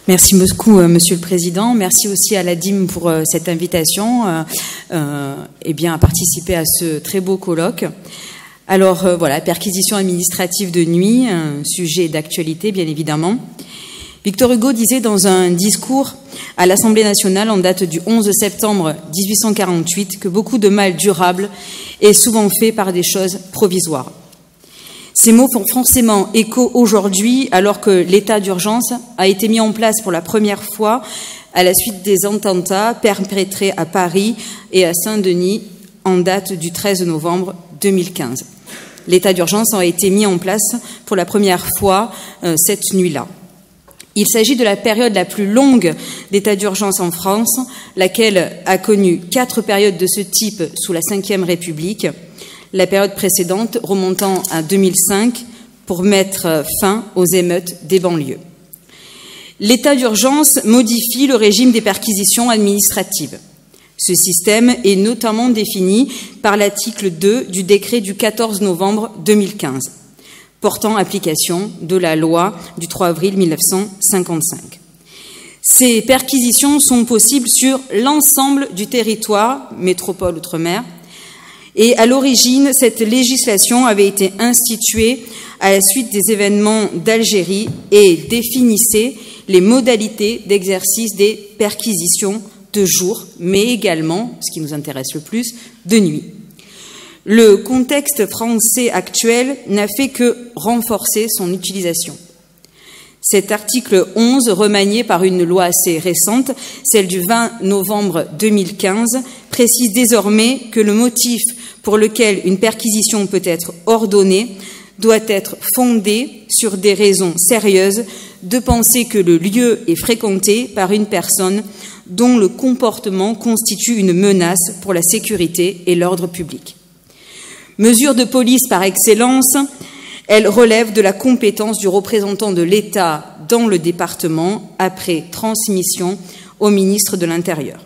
Merci beaucoup, Monsieur le Président. Merci aussi à la DIM pour cette invitation à participer à ce très beau colloque. Alors voilà, perquisition administrative de nuit, un sujet d'actualité bien évidemment. Victor Hugo disait dans un discours à l'Assemblée nationale en date du 11 septembre 1848 que beaucoup de mal durable est souvent fait par des choses provisoires. Ces mots font forcément écho aujourd'hui alors que l'état d'urgence a été mis en place pour la première fois à la suite des attentats perpétrés à Paris et à Saint-Denis en date du 13 novembre 2015. L'état d'urgence a été mis en place pour la première fois cette nuit-là. Il s'agit de la période la plus longue d'état d'urgence en France, laquelle a connu 4 périodes de ce type sous la Ve République, la période précédente remontant à 2005 pour mettre fin aux émeutes des banlieues. L'état d'urgence modifie le régime des perquisitions administratives. Ce système est notamment défini par l'article 2 du décret du 14 novembre 2015, portant application de la loi du 3 avril 1955. Ces perquisitions sont possibles sur l'ensemble du territoire, métropole outre-mer, et à l'origine, cette législation avait été instituée à la suite des événements d'Algérie et définissait les modalités d'exercice des perquisitions de jour, mais également, ce qui nous intéresse le plus, de nuit. Le contexte français actuel n'a fait que renforcer son utilisation. Cet article 11, remanié par une loi assez récente, celle du 20 novembre 2015, précise désormais que le motif pour lequel une perquisition peut être ordonnée doit être fondé sur des raisons sérieuses de penser que le lieu est fréquenté par une personne dont le comportement constitue une menace pour la sécurité et l'ordre public. Mesure de police par excellence, elle relève de la compétence du représentant de l'État dans le département après transmission au ministre de l'Intérieur.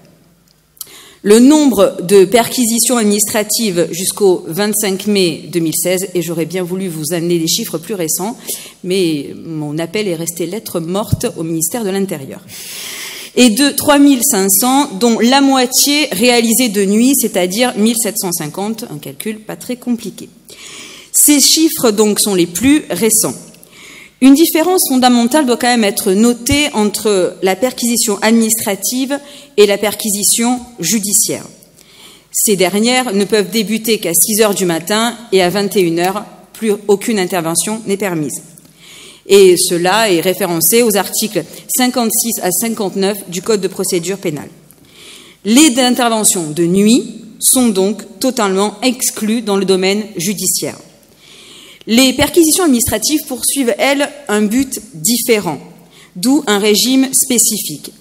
Le nombre de perquisitions administratives jusqu'au 25 mai 2016, et j'aurais bien voulu vous amener des chiffres plus récents, mais mon appel est resté lettre morte au ministère de l'Intérieur, et de 3500, dont la moitié réalisée de nuit, c'est-à-dire 1750, un calcul pas très compliqué. Ces chiffres donc sont les plus récents. Une différence fondamentale doit quand même être notée entre la perquisition administrative et la perquisition judiciaire. Ces dernières ne peuvent débuter qu'à 6 heures du matin et à 21 heures, plus aucune intervention n'est permise. Et cela est référencé aux articles 56 à 59 du Code de procédure pénale. Les interventions de nuit sont donc totalement exclues dans le domaine judiciaire. Les perquisitions administratives poursuivent, elles, un but différent, d'où un régime spécifique.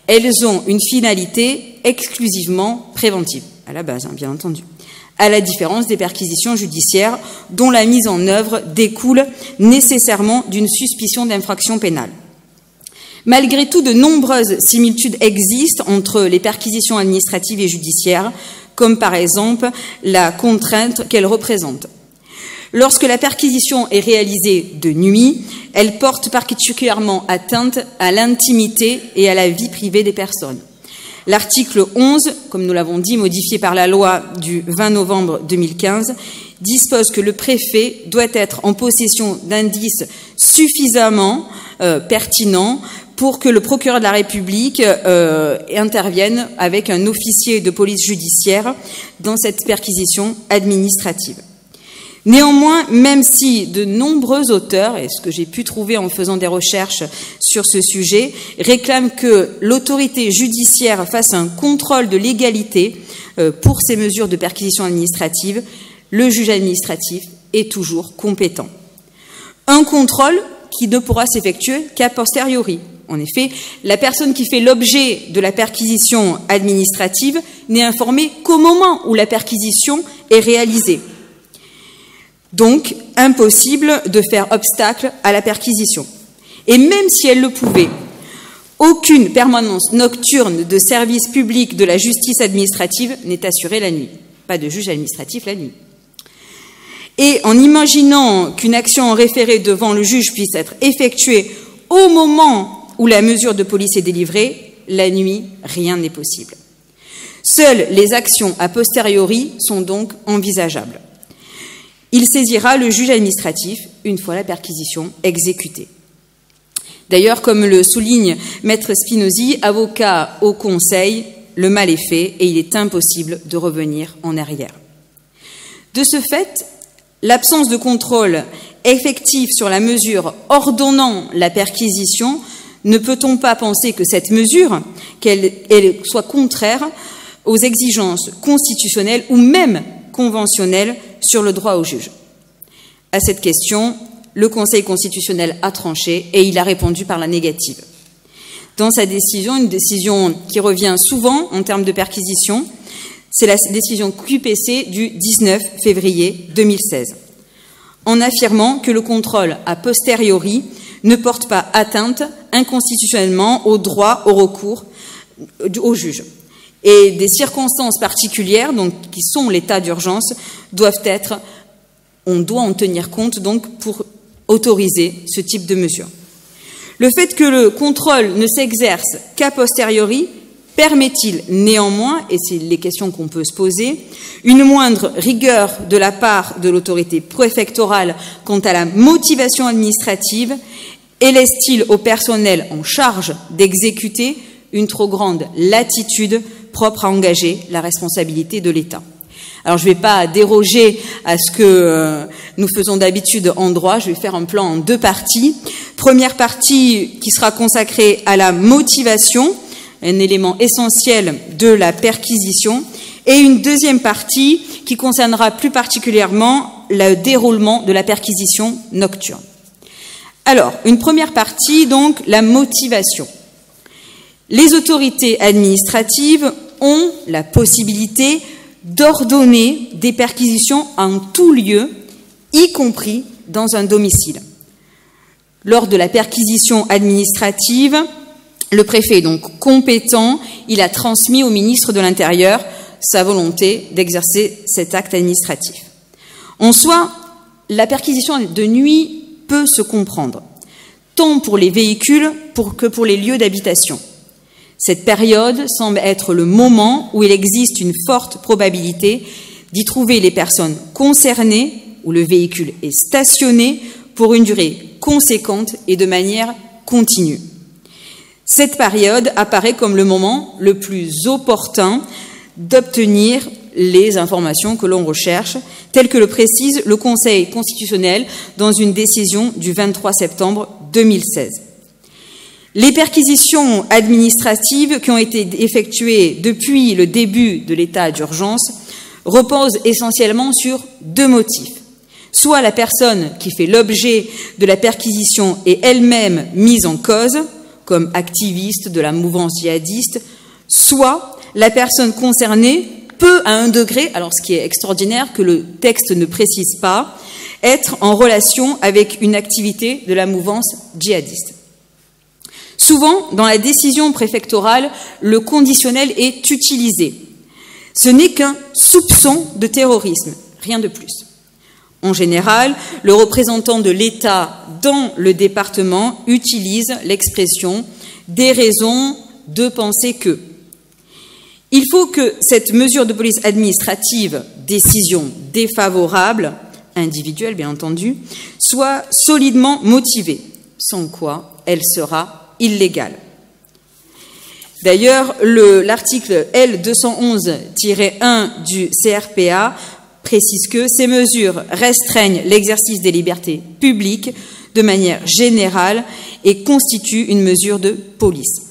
Elles ont une finalité exclusivement préventive, à la base, bien entendu, à la différence des perquisitions judiciaires dont la mise en œuvre découle nécessairement d'une suspicion d'infraction pénale. Malgré tout, de nombreuses similitudes existent entre les perquisitions administratives et judiciaires, comme par exemple la contrainte qu'elles représentent. Lorsque la perquisition est réalisée de nuit, elle porte particulièrement atteinte à l'intimité et à la vie privée des personnes. L'article 11, comme nous l'avons dit, modifié par la loi du 20 novembre 2015, dispose que le préfet doit être en possession d'indices suffisamment pertinents pour que le procureur de la République intervienne avec un officier de police judiciaire dans cette perquisition administrative. Néanmoins, même si de nombreux auteurs, et ce que j'ai pu trouver en faisant des recherches sur ce sujet, réclament que l'autorité judiciaire fasse un contrôle de légalité pour ces mesures de perquisition administrative, le juge administratif est toujours compétent. Un contrôle qui ne pourra s'effectuer qu'a posteriori. En effet, la personne qui fait l'objet de la perquisition administrative n'est informée qu'au moment où la perquisition est réalisée. Donc, impossible de faire obstacle à la perquisition. Et même si elle le pouvait, aucune permanence nocturne de service public de la justice administrative n'est assurée la nuit. Pas de juge administratif la nuit. Et en imaginant qu'une action en référé devant le juge puisse être effectuée au moment où la mesure de police est délivrée, la nuit, rien n'est possible. Seules les actions a posteriori sont donc envisageables. Il saisira le juge administratif une fois la perquisition exécutée. D'ailleurs, comme le souligne Maître Spinozzi, avocat au Conseil, le mal est fait et il est impossible de revenir en arrière. De ce fait, l'absence de contrôle effectif sur la mesure ordonnant la perquisition, ne peut-on pas penser que cette mesure, qu'elle soit contraire aux exigences constitutionnelles ou même conventionnelles sur le droit au juge? À cette question, le Conseil constitutionnel a tranché et il a répondu par la négative. Dans sa décision, une décision qui revient souvent en termes de perquisition, c'est la décision QPC du 19 février 2016, en affirmant que le contrôle a posteriori ne porte pas atteinte inconstitutionnellement au droit au recours au juge. Et des circonstances particulières, donc, qui sont l'état d'urgence, on doit en tenir compte donc pour autoriser ce type de mesure. Le fait que le contrôle ne s'exerce qu'a posteriori permet-il néanmoins, et c'est les questions qu'on peut se poser, une moindre rigueur de la part de l'autorité préfectorale quant à la motivation administrative et laisse-t-il au personnel en charge d'exécuter une trop grande latitude propre à engager la responsabilité de l'État? Alors, je ne vais pas déroger à ce que nous faisons d'habitude en droit. Je vais faire un plan en deux parties. Première partie qui sera consacrée à la motivation, un élément essentiel de la perquisition, et une deuxième partie qui concernera plus particulièrement le déroulement de la perquisition nocturne. Alors, une première partie, donc, la motivation. Les autorités administratives ont la possibilité d'ordonner des perquisitions en tout lieu, y compris dans un domicile. Lors de la perquisition administrative, le préfet est donc compétent, il a transmis au ministre de l'Intérieur sa volonté d'exercer cet acte administratif. En soi, la perquisition de nuit peut se comprendre, tant pour les véhicules que pour les lieux d'habitation. Cette période semble être le moment où il existe une forte probabilité d'y trouver les personnes concernées, où le véhicule est stationné pour une durée conséquente et de manière continue. Cette période apparaît comme le moment le plus opportun d'obtenir les informations que l'on recherche, telles que le précise le Conseil constitutionnel dans une décision du 23 septembre 2016. Les perquisitions administratives qui ont été effectuées depuis le début de l'état d'urgence reposent essentiellement sur deux motifs. Soit la personne qui fait l'objet de la perquisition est elle-même mise en cause, comme activiste de la mouvance djihadiste, soit la personne concernée peut, à un degré, alors ce qui est extraordinaire que le texte ne précise pas, être en relation avec une activité de la mouvance djihadiste. Souvent, dans la décision préfectorale, le conditionnel est utilisé. Ce n'est qu'un soupçon de terrorisme, rien de plus. En général, le représentant de l'État dans le département utilise l'expression « des raisons de penser que ». Il faut que cette mesure de police administrative, décision défavorable, individuelle bien entendu, soit solidement motivée, sans quoi elle sera illégale. D'ailleurs, l'article L211-1 du CRPA précise que ces mesures restreignent l'exercice des libertés publiques de manière générale et constituent une mesure de police.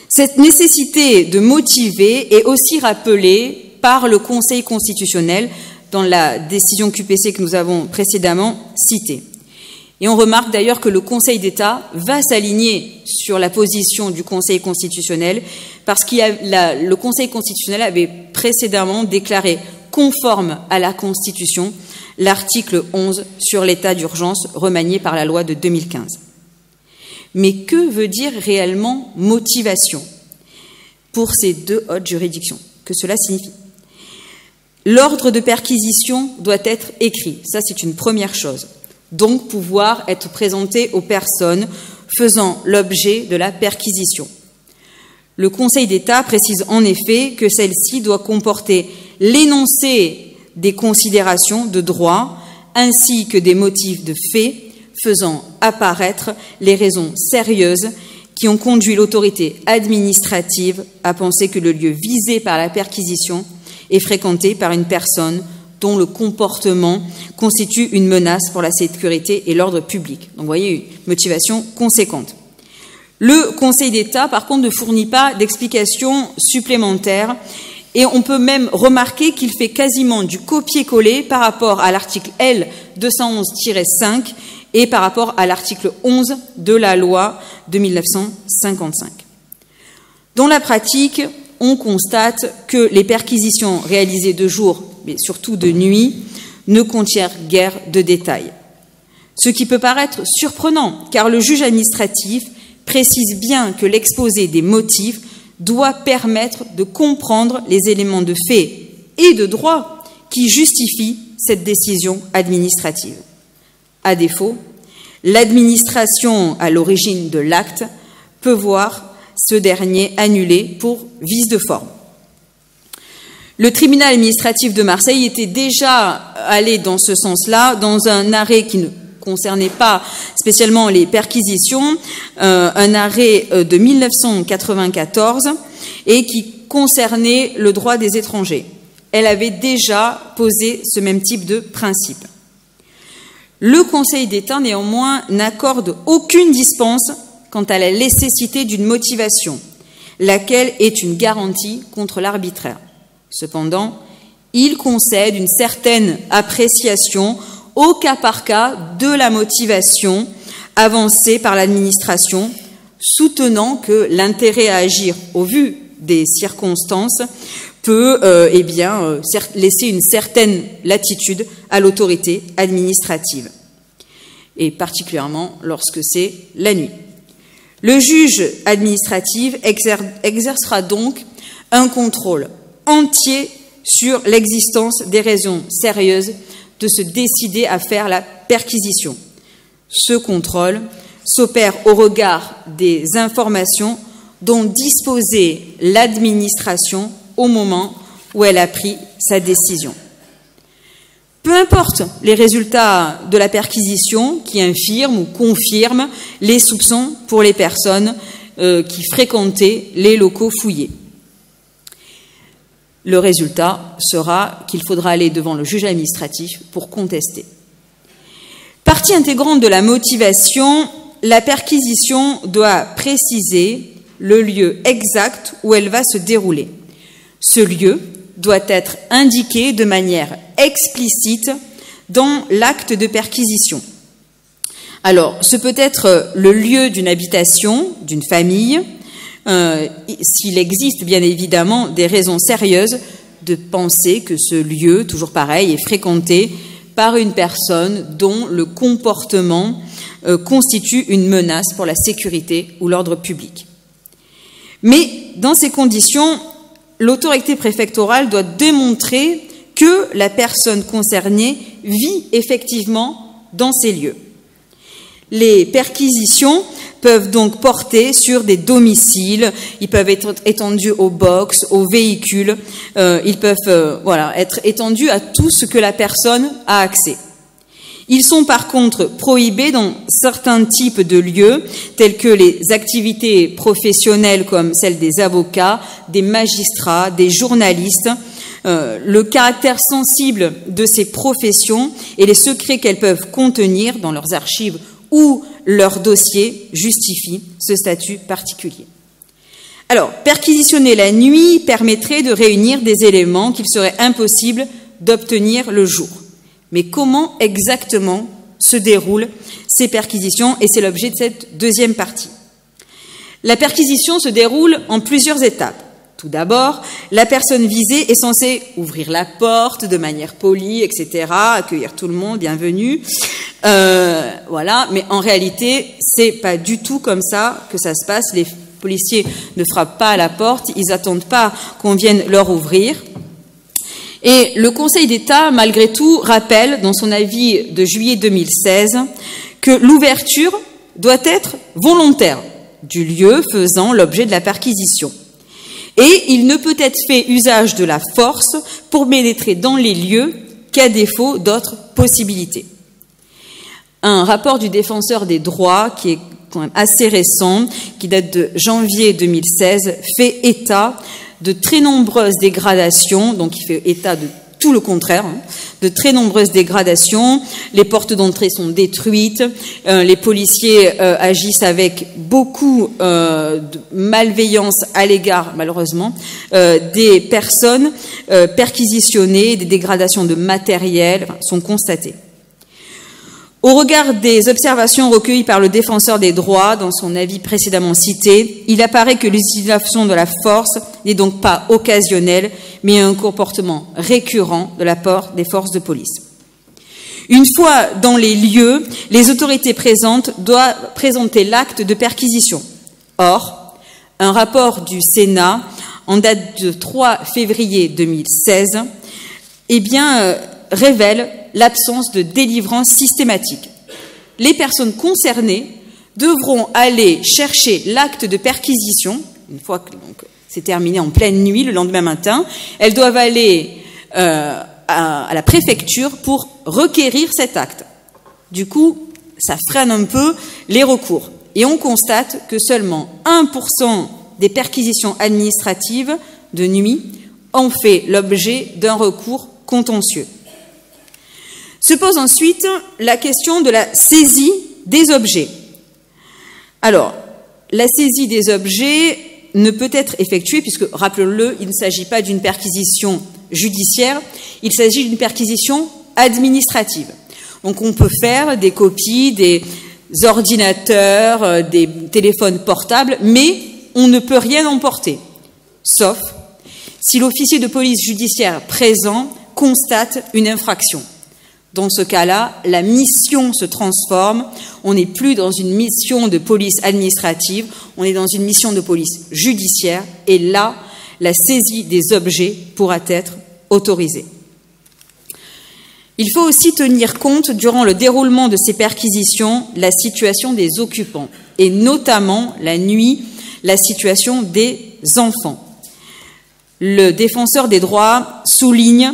Cette nécessité de motiver est aussi rappelée par le Conseil constitutionnel dans la décision QPC que nous avons précédemment citée. Et on remarque d'ailleurs que le Conseil d'État va s'aligner sur la position du Conseil constitutionnel parce que le Conseil constitutionnel avait précédemment déclaré conforme à la Constitution l'article 11 sur l'état d'urgence remanié par la loi de 2015. Mais que veut dire réellement motivation pour ces deux hautes juridictions? Que cela signifie? L'ordre de perquisition doit être écrit, ça c'est une première chose. Donc pouvoir être présenté aux personnes faisant l'objet de la perquisition. Le Conseil d'État précise en effet que celle-ci doit comporter l'énoncé des considérations de droit ainsi que des motifs de fait faisant apparaître les raisons sérieuses qui ont conduit l'autorité administrative à penser que le lieu visé par la perquisition est fréquenté par une personne dont le comportement constitue une menace pour la sécurité et l'ordre public. Donc vous voyez, une motivation conséquente. Le Conseil d'État, par contre, ne fournit pas d'explications supplémentaires et on peut même remarquer qu'il fait quasiment du copier-coller par rapport à l'article L 211-5 et par rapport à l'article 11 de la loi de 1955. Dans la pratique, on constate que les perquisitions réalisées de jour, mais surtout de nuit, ne contiennent guère de détails. Ce qui peut paraître surprenant, car le juge administratif précise bien que l'exposé des motifs doit permettre de comprendre les éléments de fait et de droit qui justifient cette décision administrative. À défaut, l'administration à l'origine de l'acte peut voir ce dernier annulé pour vice de forme. Le tribunal administratif de Marseille était déjà allé dans ce sens-là, dans un arrêt qui ne concernait pas spécialement les perquisitions, un arrêt de 1994 et qui concernait le droit des étrangers. Elle avait déjà posé ce même type de principe. Le Conseil d'État, néanmoins, n'accorde aucune dispense quant à la nécessité d'une motivation, laquelle est une garantie contre l'arbitraire. Cependant, il concède une certaine appréciation au cas par cas de la motivation avancée par l'administration, soutenant que l'intérêt à agir au vu des circonstances peut laisser une certaine latitude à l'autorité administrative, et particulièrement lorsque c'est la nuit. Le juge administratif exercera donc un contrôle entier sur l'existence des raisons sérieuses de se décider à faire la perquisition. Ce contrôle s'opère au regard des informations dont disposait l'administration au moment où elle a pris sa décision. Peu importe les résultats de la perquisition qui infirment ou confirment les soupçons pour les personnes qui fréquentaient les locaux fouillés. Le résultat sera qu'il faudra aller devant le juge administratif pour contester. Partie intégrante de la motivation, la perquisition doit préciser le lieu exact où elle va se dérouler. Ce lieu doit être indiqué de manière explicite dans l'acte de perquisition. Alors, ce peut être le lieu d'une habitation, d'une famille, s'il existe bien évidemment des raisons sérieuses de penser que ce lieu, toujours pareil, est fréquenté par une personne dont le comportement constitue une menace pour la sécurité ou l'ordre public. Mais dans ces conditions, l'autorité préfectorale doit démontrer que la personne concernée vit effectivement dans ces lieux. Les perquisitions peuvent donc porter sur des domiciles, ils peuvent être étendus aux box, aux véhicules, ils peuvent être étendus à tout ce que la personne a accès. Ils sont par contre prohibés dans certains types de lieux, tels que les activités professionnelles comme celles des avocats, des magistrats, des journalistes. Le caractère sensible de ces professions et les secrets qu'elles peuvent contenir dans leurs archives ou leurs dossiers justifient ce statut particulier. Alors, perquisitionner la nuit permettrait de réunir des éléments qu'il serait impossible d'obtenir le jour. Mais comment exactement se déroulent ces perquisitions? Et c'est l'objet de cette deuxième partie. La perquisition se déroule en plusieurs étapes. Tout d'abord, la personne visée est censée ouvrir la porte de manière polie, etc., accueillir tout le monde, bienvenue. Mais en réalité, c'est pas du tout comme ça que ça se passe. Les policiers ne frappent pas à la porte, ils attendent pas qu'on vienne leur ouvrir. Et le Conseil d'État, malgré tout, rappelle dans son avis de juillet 2016 que l'ouverture doit être volontaire du lieu faisant l'objet de la perquisition. Et il ne peut être fait usage de la force pour pénétrer dans les lieux qu'à défaut d'autres possibilités. Un rapport du défenseur des droits, qui est quand même assez récent, qui date de janvier 2016, fait état de très nombreuses dégradations, donc il fait état de tout le contraire, de très nombreuses dégradations. Les portes d'entrée sont détruites, les policiers agissent avec beaucoup de malveillance à l'égard, malheureusement, des personnes perquisitionnées, des dégradations de matériel sont constatées. Au regard des observations recueillies par le défenseur des droits dans son avis précédemment cité, il apparaît que l'utilisation de la force n'est donc pas occasionnelle, mais un comportement récurrent de la part des forces de police. Une fois dans les lieux, les autorités présentes doivent présenter l'acte de perquisition. Or, un rapport du Sénat en date de 3 février 2016 révèle l'absence de délivrance systématique. Les personnes concernées devront aller chercher l'acte de perquisition, une fois que c'est terminé en pleine nuit, le lendemain matin, elles doivent aller à la préfecture pour requérir cet acte. Du coup, ça freine un peu les recours. Et on constate que seulement 1% des perquisitions administratives de nuit ont fait l'objet d'un recours contentieux. Se pose ensuite la question de la saisie des objets. Alors, la saisie des objets ne peut être effectuée, puisque, rappelons-le, il ne s'agit pas d'une perquisition judiciaire, il s'agit d'une perquisition administrative. Donc on peut faire des copies, des ordinateurs, des téléphones portables, mais on ne peut rien emporter, sauf si l'officier de police judiciaire présent constate une infraction. Dans ce cas-là, la mission se transforme. On n'est plus dans une mission de police administrative, on est dans une mission de police judiciaire. Et là, la saisie des objets pourra être autorisée. Il faut aussi tenir compte, durant le déroulement de ces perquisitions, la situation des occupants, et notamment, la nuit, la situation des enfants. Le défenseur des droits souligne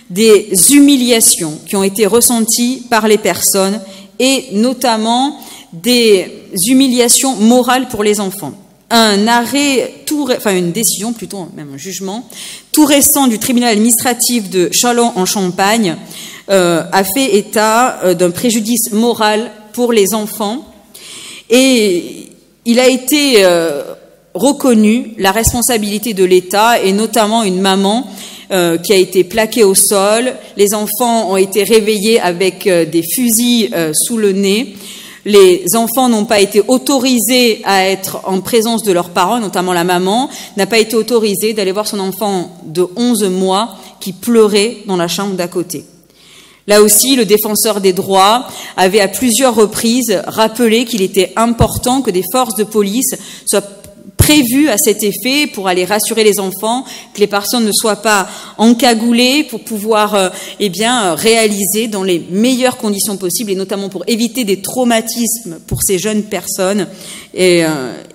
des humiliations qui ont été ressenties par les personnes et notamment des humiliations morales pour les enfants. Une décision, plutôt même un jugement, tout récent du tribunal administratif de Châlons-en-Champagne a fait état d'un préjudice moral pour les enfants et il a été reconnu la responsabilité de l'État et notamment une maman qui a été plaquée au sol. Les enfants ont été réveillés avec des fusils sous le nez. Les enfants n'ont pas été autorisés à être en présence de leurs parents, notamment la maman n'a pas été autorisée d'aller voir son enfant de 11 mois qui pleurait dans la chambre d'à côté. Là aussi, le défenseur des droits avait à plusieurs reprises rappelé qu'il était important que des forces de police soient prévues à cet effet pour aller rassurer les enfants, que les personnes ne soient pas encagoulées pour pouvoir réaliser dans les meilleures conditions possibles et notamment pour éviter des traumatismes pour ces jeunes personnes. Et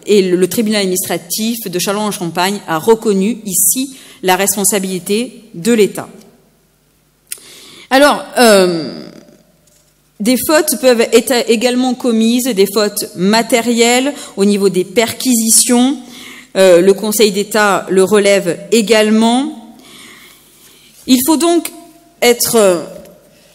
le tribunal administratif de Châlons-en-Champagne a reconnu ici la responsabilité de l'État. Alors, des fautes peuvent être également commises, des fautes matérielles au niveau des perquisitions. Le Conseil d'État le relève également. Il faut donc être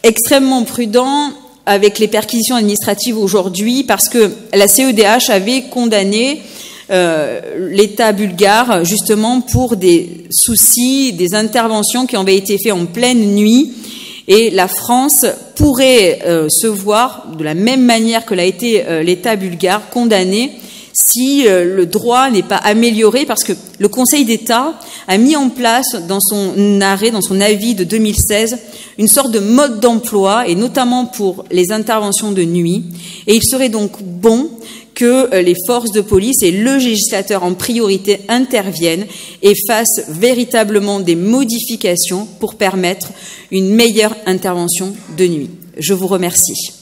extrêmement prudent avec les perquisitions administratives aujourd'hui parce que la CEDH avait condamné l'État bulgare justement pour des soucis, des interventions qui avaient été faites en pleine nuit. Et la France pourrait se voir, de la même manière que l'a été l'État bulgare, condamné si le droit n'est pas amélioré, parce que le Conseil d'État a mis en place dans son arrêt, dans son avis de 2016, une sorte de mode d'emploi, et notamment pour les interventions de nuit. Et il serait donc bon que les forces de police et le législateur en priorité interviennent et fassent véritablement des modifications pour permettre une meilleure intervention de nuit. Je vous remercie.